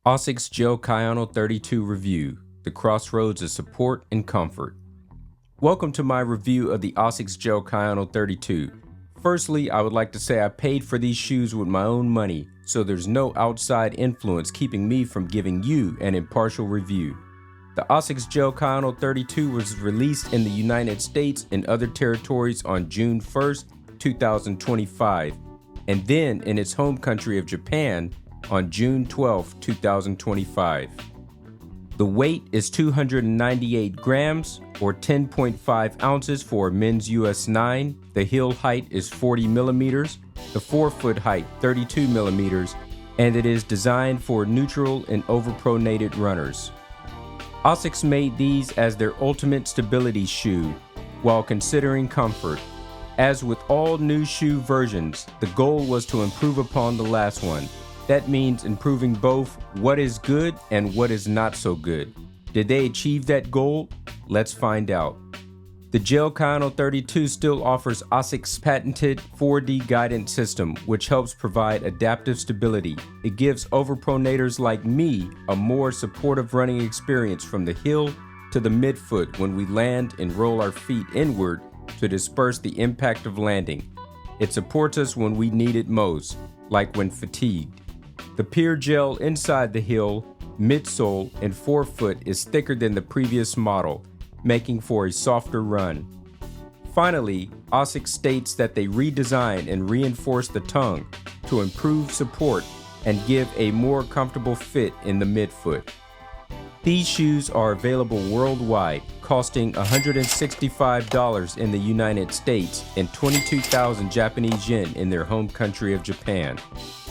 ASICS GEL-KAYANO 32 Review, the crossroads of support and comfort. Welcome to my review of the ASICS GEL-KAYANO 32. Firstly, I would like to say I paid for these shoes with my own money, so there's no outside influence keeping me from giving you an impartial review. The ASICS GEL-KAYANO 32 was released in the United States and other territories on June 1st, 2025, and then in its home country of Japan on June 12, 2025. The weight is 298 grams or 10.5 ounces for men's US 9. The heel height is 40 millimeters, the forefoot height 32 millimeters, and it is designed for neutral and overpronated runners. ASICS made these as their ultimate stability shoe while considering comfort. As with all new shoe versions, the goal was to improve upon the last one. That means improving both what is good and what is not so good. Did they achieve that goal? Let's find out. The GEL-KAYANO 32 still offers ASICS' patented 4D guidance system, which helps provide adaptive stability. It gives overpronators like me a more supportive running experience from the heel to the midfoot when we land and roll our feet inward to disperse the impact of landing. It supports us when we need it most, like when fatigued. The pure gel inside the heel, midsole, and forefoot is thicker than the previous model, making for a softer run. Finally, ASICS states that they redesign and reinforce the tongue to improve support and give a more comfortable fit in the midfoot. These shoes are available worldwide, costing $165 in the United States and 22,000 Japanese yen in their home country of Japan.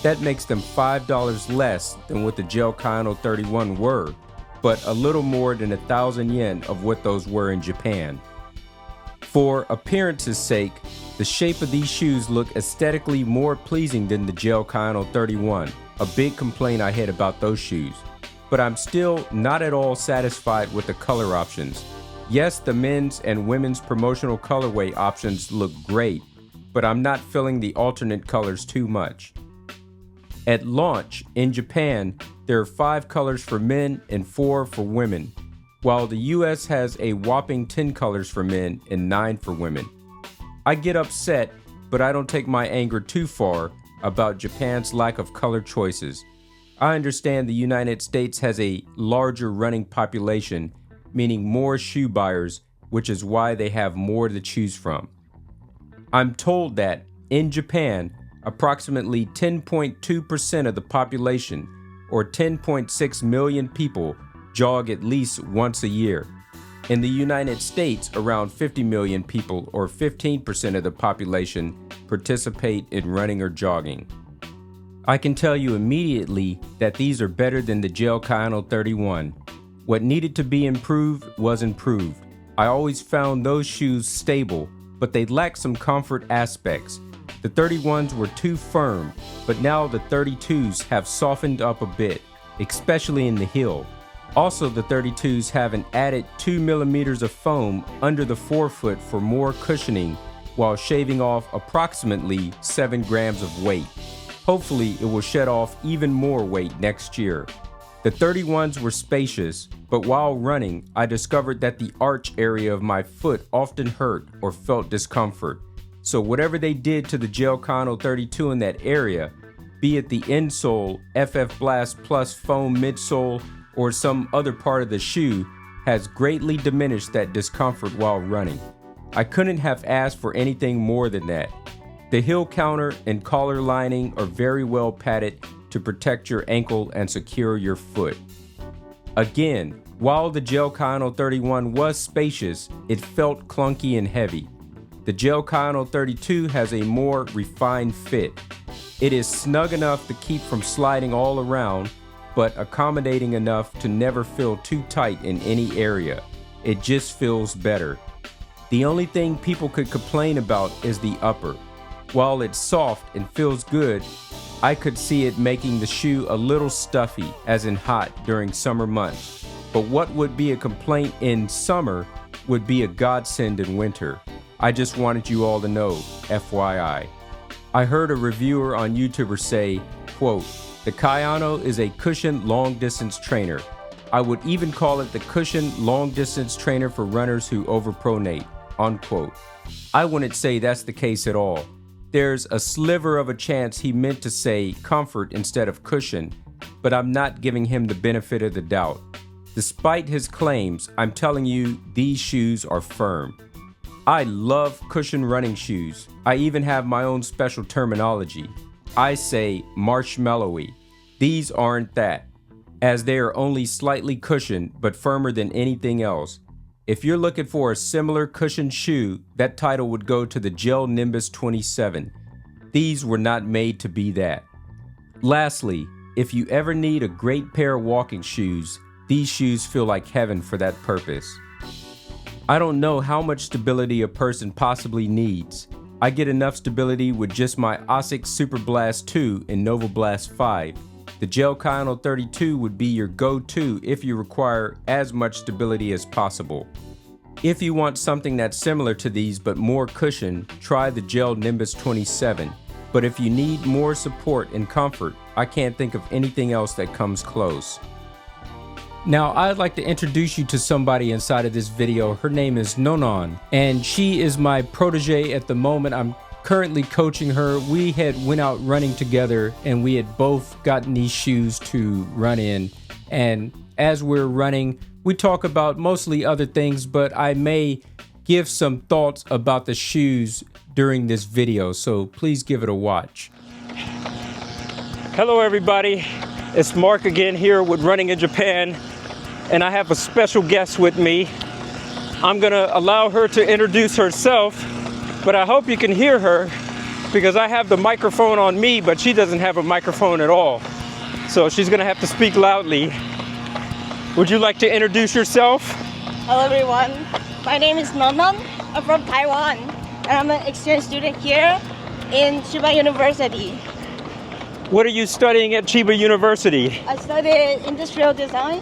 That makes them $5 less than what the GEL-KAYANO 31 were, but a little more than 1,000 yen of what those were in Japan. For appearance's sake, the shape of these shoes look aesthetically more pleasing than the GEL-KAYANO 31, a big complaint I had about those shoes. But I'm still not at all satisfied with the color options. Yes, the men's and women's promotional colorway options look great, but I'm not feeling the alternate colors too much. At launch, in Japan, there are 5 colors for men and 4 for women, while the US has a whopping 10 colors for men and 9 for women. I get upset, but I don't take my anger too far about Japan's lack of color choices. I understand the United States has a larger running population, meaning more shoe buyers, which is why they have more to choose from. I'm told that, in Japan, approximately 10.2% of the population, or 10.6 million people, jog at least once a year. In the United States, around 50 million people, or 15% of the population, participate in running or jogging. I can tell you immediately that these are better than the GEL-KAYANO 31. What needed to be improved was improved. I always found those shoes stable, but they lacked some comfort aspects. The 31s were too firm, but now the 32s have softened up a bit, especially in the heel. Also, the 32s have an added 2 millimeters of foam under the forefoot for more cushioning while shaving off approximately 7 grams of weight. Hopefully, it will shed off even more weight next year. The 31s were spacious, but while running, I discovered that the arch area of my foot often hurt or felt discomfort. So whatever they did to the GEL-KAYANO 32 in that area, be it the insole, FF Blast Plus foam midsole, or some other part of the shoe, has greatly diminished that discomfort while running. I couldn't have asked for anything more than that. The heel counter and collar lining are very well padded to protect your ankle and secure your foot. Again, while the GEL-KAYANO 31 was spacious, it felt clunky and heavy. The GEL-KAYANO 32 has a more refined fit. It is snug enough to keep from sliding all around, but accommodating enough to never feel too tight in any area. It just feels better. The only thing people could complain about is the upper. While it's soft and feels good, I could see it making the shoe a little stuffy, as in hot during summer months. But what would be a complaint in summer would be a godsend in winter. I just wanted you all to know, FYI. I heard a reviewer on YouTuber say, quote, The Kayano is a cushion long-distance trainer. I would even call it the cushion long-distance trainer for runners who overpronate, unquote. I wouldn't say that's the case at all. There's a sliver of a chance he meant to say comfort instead of cushion, but I'm not giving him the benefit of the doubt. Despite his claims, I'm telling you, these shoes are firm. I love cushion running shoes. I even have my own special terminology. I say marshmallowy. These aren't that, as they are only slightly cushioned but firmer than anything else. If you're looking for a similar cushioned shoe, that title would go to the Gel Nimbus 27. These were not made to be that. Lastly, if you ever need a great pair of walking shoes, these shoes feel like heaven for that purpose. I don't know how much stability a person possibly needs. I get enough stability with just my ASICS Super Blast 2 and Nova Blast 5. The GEL-KAYANO 32 would be your go-to if you require as much stability as possible. If you want something that's similar to these but more cushion, try the Gel Nimbus 27. But if you need more support and comfort, I can't think of anything else that comes close. Now, I'd like to introduce you to somebody inside of this video. Her name is Nonnon, and she is my protege at the moment. I'm currently coaching her. We had went out running together, and we had both gotten these shoes to run in. And as we're running, we talk about mostly other things, but I may give some thoughts about the shoes during this video, so please give it a watch. Hello everybody, it's Mark again here with Running in Japan, and I have a special guest with me. I'm gonna allow her to introduce herself, but I hope you can hear her because I have the microphone on me, but she doesn't have a microphone at all. So she's gonna have to speak loudly. Would you like to introduce yourself? Hello everyone, my name is Nonnon. I'm from Taiwan, and I'm an exchange student here in Chiba University. What are you studying at Chiba University? I studied industrial design,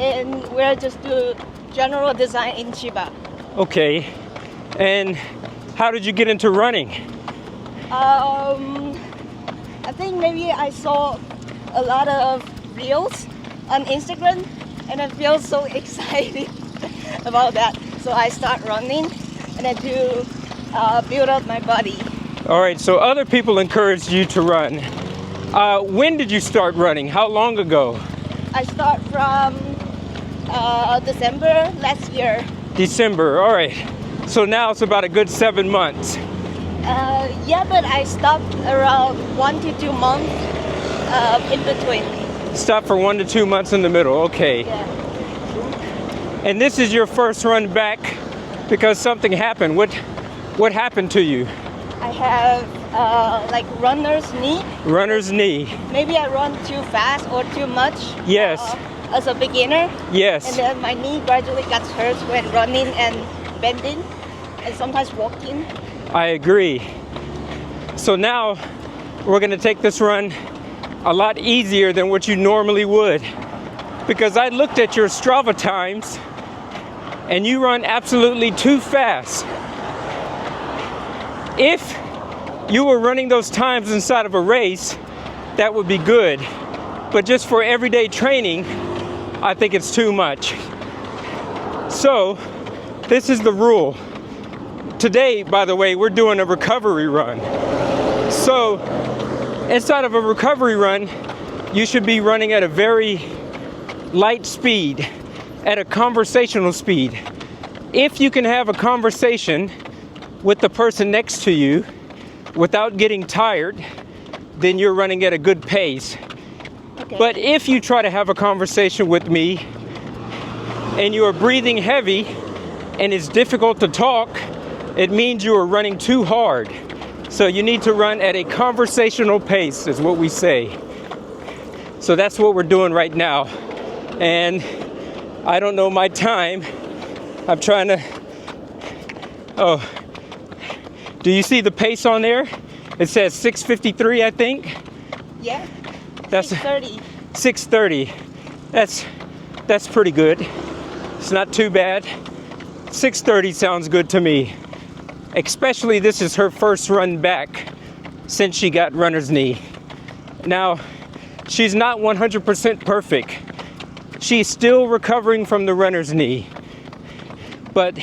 and we're just do general design in Chiba. Okay, and how did you get into running? I think maybe I saw a lot of reels on Instagram, and I feel so excited about that. So I start running, and I do build up my body. All right, so other people encouraged you to run. When did you start running? How long ago? I start from December last year. December, all right. So now it's about a good 7 months. Yeah, but I stopped around 1 to 2 months in between. Stop for 1 to 2 months in the middle, okay. Yeah. And this is your first run back because something happened. What happened to you? I have like runner's knee. Runner's knee. Maybe I run too fast or too much. Yes. As a beginner. Yes. And then my knee gradually got hurt when running and bending and sometimes walking. I agree. So now we're gonna take this run a lot easier than what you normally would, because I looked at your Strava times and you run absolutely too fast. If you were running those times inside of a race, that would be good. But just for everyday training, I think it's too much. So this is the rule. Today, by the way, we're doing a recovery run. So inside of a recovery run, you should be running at a very light speed, at a conversational speed. If you can have a conversation with the person next to you without getting tired, then you're running at a good pace. Okay. But if you try to have a conversation with me and you are breathing heavy and it's difficult to talk, it means you are running too hard. So you need to run at a conversational pace, is what we say. So that's what we're doing right now. And I don't know my time. I'm trying to, oh, do you see the pace on there? It says 6:53, I think. Yeah. That's 6:30. 6:30. That's pretty good. It's not too bad. 6:30 sounds good to me. Especially this is her first run back since she got runner's knee. Now, she's not 100% perfect. She's still recovering from the runner's knee. But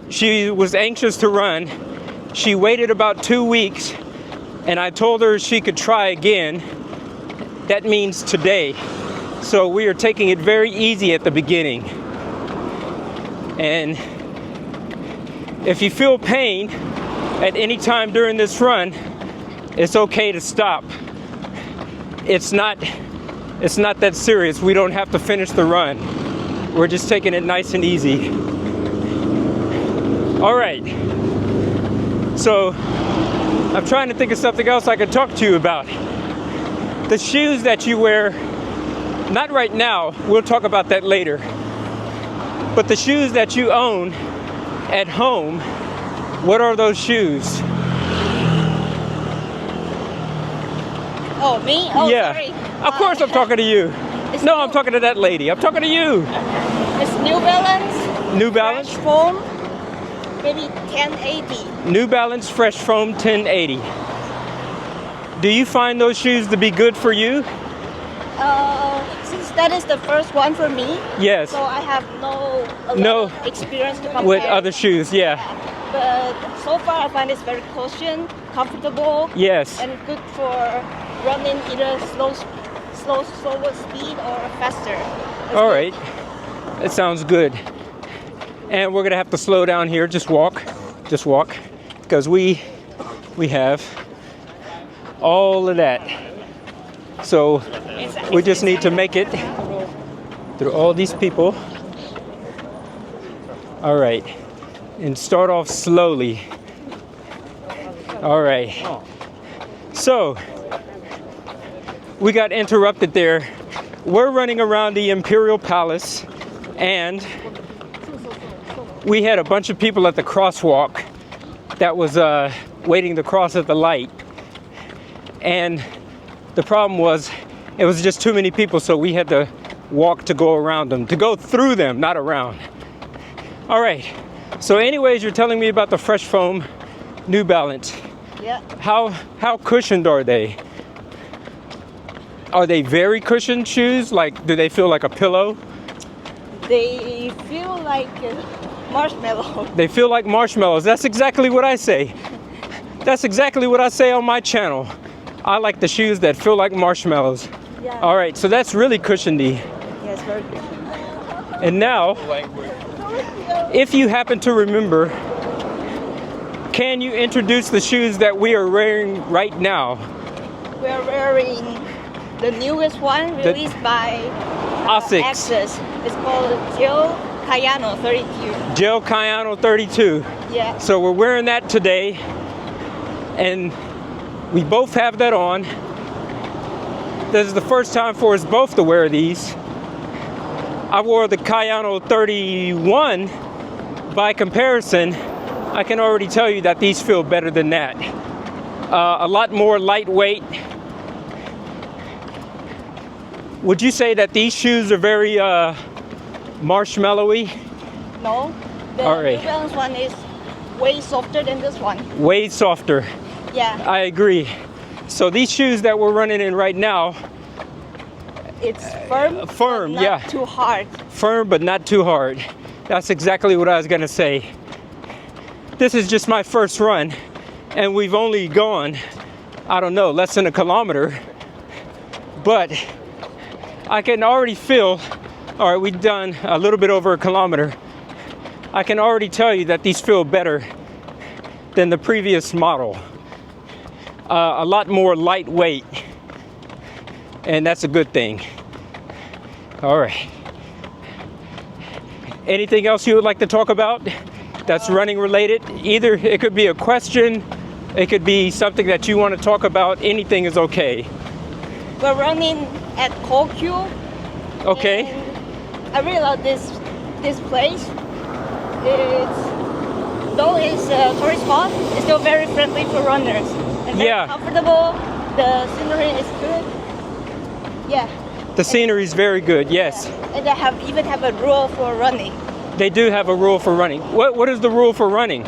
she was anxious to run. She waited about 2 weeks, and I told her she could try again. That means today. So we are taking it very easy at the beginning. And if you feel pain at any time during this run, it's okay to stop. It's not that serious. We don't have to finish the run. We're just taking it nice and easy. All right. So I'm trying to think of something else I could talk to you about. The shoes that you wear, not right now, we'll talk about that later. But the shoes that you own at home, what are those shoes? Oh, me? Oh, yeah. sorry. Of course I'm talking to you. No, I'm talking to that lady. I'm talking to you. It's New Balance. New Balance? Fresh Foam, maybe 1080. New Balance Fresh Foam 1080. Do you find those shoes to be good for you? Since that is the first one for me, Yes. so I have No. no experience to compare With other shoes, yeah. But so far I find it's very cushioned, comfortable, Yes. and good for running either slower speed or faster. All right. It sounds good. And we're gonna have to slow down here. Just walk, because we have all of that. So we just need to make it through all these people. All right, and start off slowly. All right. So we got interrupted there. We're running around the Imperial Palace, and we had a bunch of people at the crosswalk that was waiting to cross at the light. And the problem was, it was just too many people, so we had to walk to go around them, to go through them, not around. All right, so anyways, you're telling me about the Fresh Foam New Balance. Yeah. How cushioned are they? Are they very cushioned shoes? Like, do they feel like a pillow? They feel like marshmallow. They feel like marshmallows. That's exactly what I say. That's exactly what I say on my channel. I like the shoes that feel like marshmallows. Yeah. All right, so that's really cushiony. Yes, very good. And now, if you happen to remember, can you introduce the shoes that we are wearing right now? We're wearing the newest one released by ASICS. It's called GEL-KAYANO 32. GEL-KAYANO 32. Yeah. So we're wearing that today, and we both have that on. This is the first time for us both to wear these. I wore the Kayano 31. By comparison, I can already tell you that these feel better than that. A lot more lightweight. Would you say that these shoes are very marshmallowy? No, the All right. New Balance one is way softer than this one. Way softer. Yeah, I agree. So these shoes that we're running in right now, it's firm. firm, but not yeah. too hard. Firm but not too hard. That's exactly what I was gonna say. This is just my first run, and we've only gone, I don't know, less than a kilometer. But I can already feel, all right, we've done a little bit over a kilometer. I can already tell you that these feel better than the previous model. A lot more lightweight, and that's a good thing. All right. Anything else you would like to talk about that's running related? Either it could be a question, it could be something that you want to talk about. Anything is okay. We're running at Kokyu. Okay. And I really love this place. Though it's a tourist spot, it's still very friendly for runners. And very comfortable. The scenery is good. Yeah. The scenery is very good, yes. Yeah. And they even have a rule for running. They do have a rule for running. What is the rule for running?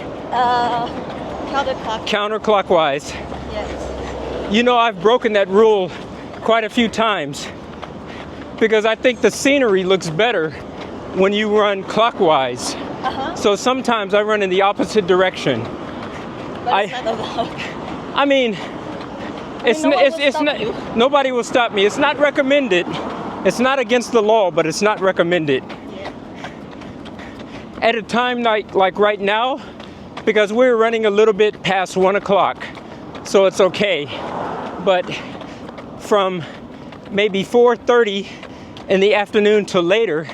Counterclockwise. Counterclockwise. Yes. You know, I've broken that rule quite a few times because I think the scenery looks better when you run clockwise. So sometimes I run in the opposite direction. But it's not allowed. I mean, nobody will stop me. It's not recommended. It's not against the law, but it's not recommended. Yeah. At a time like right now, because we're running a little bit past 1 o'clock, so it's okay. But from maybe 4:30 in the afternoon till later,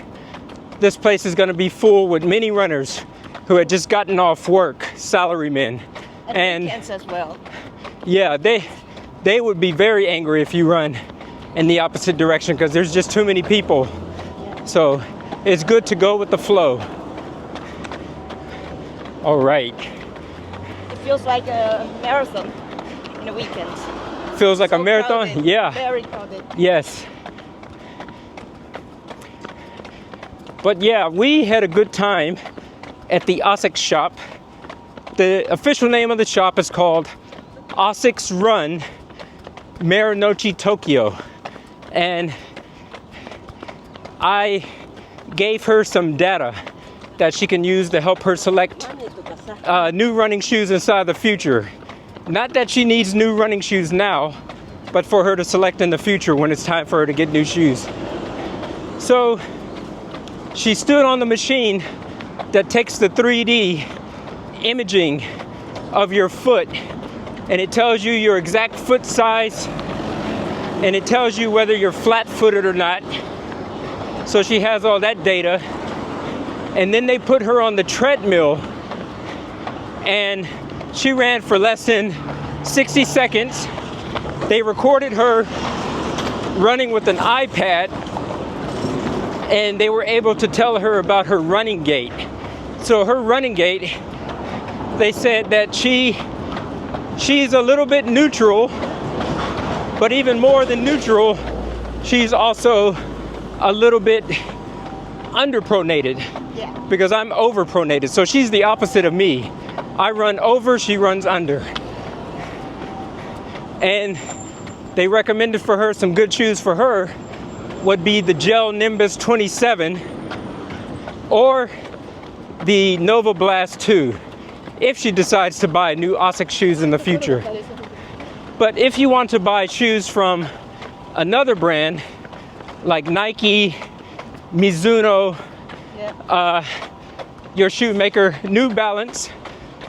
this place is going to be full with many runners who had just gotten off work, salarymen. And weekends as well. Yeah, they would be very angry if you run in the opposite direction because there's just too many people. So it's good to go with the flow. All right. It feels like a marathon in the weekends. Feels like a marathon? Crowded. Yeah. Very crowded. Yes. But yeah, we had a good time at the ASICS shop. The official name of the shop is called ASICS Run Marunouchi, Tokyo. And I gave her some data that she can use to help her select new running shoes inside the future. Not that she needs new running shoes now, but for her to select in the future when it's time for her to get new shoes. So she stood on the machine that takes the 3D imaging of your foot, and it tells you your exact foot size, and it tells you whether you're flat-footed or not. So she has all that data, and then they put her on the treadmill, and she ran for less than 60 seconds. They recorded her running with an iPad, and they were able to tell her about her running gait. So her running gait, they said that she's a little bit neutral, but even more than neutral, she's also a little bit underpronated. Yeah. Because I'm overpronated. So she's the opposite of me. I run over, she runs under. And they recommended for her some good shoes for her would be the Gel Nimbus 27 or the Nova Blast 2 if she decides to buy new ASICS shoes in the future. But if you want to buy shoes from another brand like Nike, Mizuno, your shoemaker, New Balance,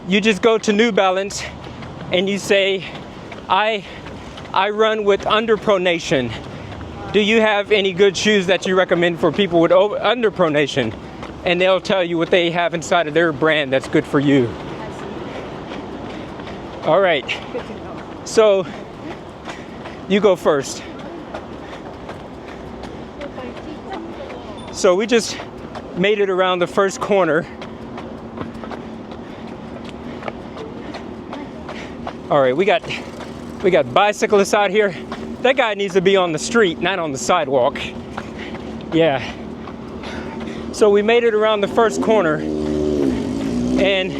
you just go to New Balance and you say, I run with underpronation. Do you have any good shoes that you recommend for people with underpronation? And they'll tell you what they have inside of their brand that's good for you. All right. Good to know. So you go first. So we just made it around the first corner. All right, we got bicyclists out here. That guy needs to be on the street, not on the sidewalk. Yeah. So we made it around the first corner. And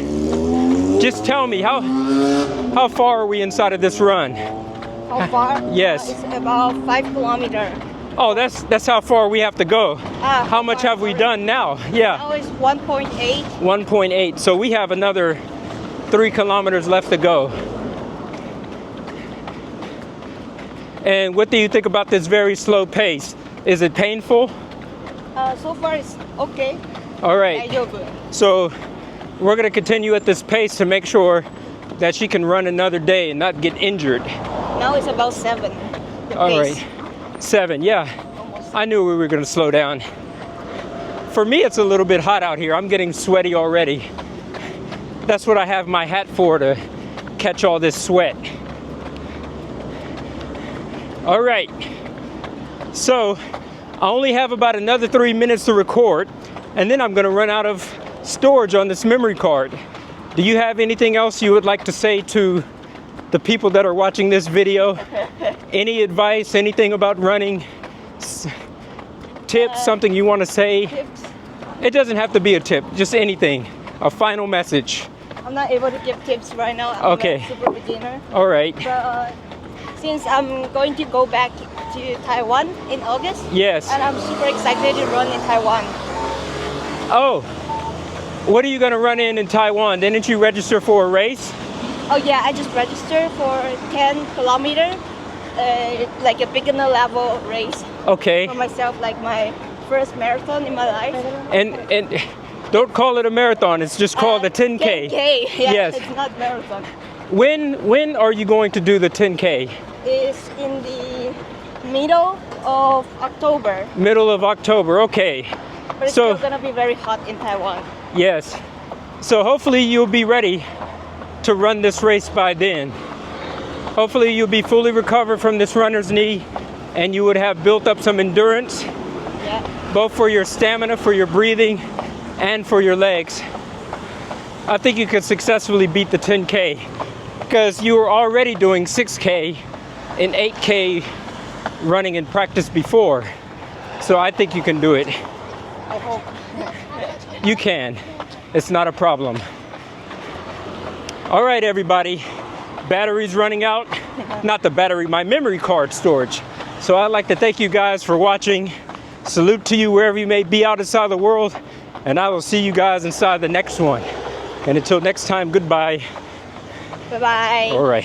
just tell me, how far are we inside of this run? How far? Yes. It's about 5 kilometers. Oh, that's how far we have to go. How much have we done now? Yeah. Now it's 1.8. 1.8. So we have another 3 kilometers left to go. And what do you think about this very slow pace? Is it painful? So far it's okay. All right. So we're going to continue at this pace to make sure that she can run another day and not get injured. Now it's about 7. All right. 7, yeah. Almost. I knew we were going to slow down. For me, it's a little bit hot out here. I'm getting sweaty already. That's what I have my hat for, to catch all this sweat. All right. So I only have about another 3 minutes to record, and then I'm going to run out of storage on this memory card. Do you have anything else you would like to say to the people that are watching this video? Any advice, anything about running? Tips, something you want to say? Tips. It doesn't have to be a tip, just anything. A final message. I'm not able to give tips right now. I'm Okay. a super beginner. All right. But since I'm going to go back to Taiwan in August. Yes. And I'm super excited to run in Taiwan. Oh, what are you going to run in Taiwan? Didn't you register for a race? Oh yeah, I just registered for 10 kilometer, like a beginner level race. Okay. For myself, like my first marathon in my life. And don't call it a marathon. It's just called a 10K. 10K. Yeah, yes. It's not marathon. When are you going to do the 10K? It's in the middle of October. Middle of October. Okay. But it's still gonna be very hot in Taiwan. Yes. So hopefully you'll be ready to run this race by then. Hopefully you'll be fully recovered from this runner's knee and you would have built up some endurance, both for your stamina, for your breathing, and for your legs. I think you could successfully beat the 10K because you were already doing 6K and 8K running in practice before. So I think you can do it. I hope. You can. It's not a problem. All right, everybody. Battery's running out. Not the battery, my memory card storage. So I'd like to thank you guys for watching. Salute to you wherever you may be out inside the world. And I will see you guys inside the next one. And until next time, goodbye. Bye-bye. All right.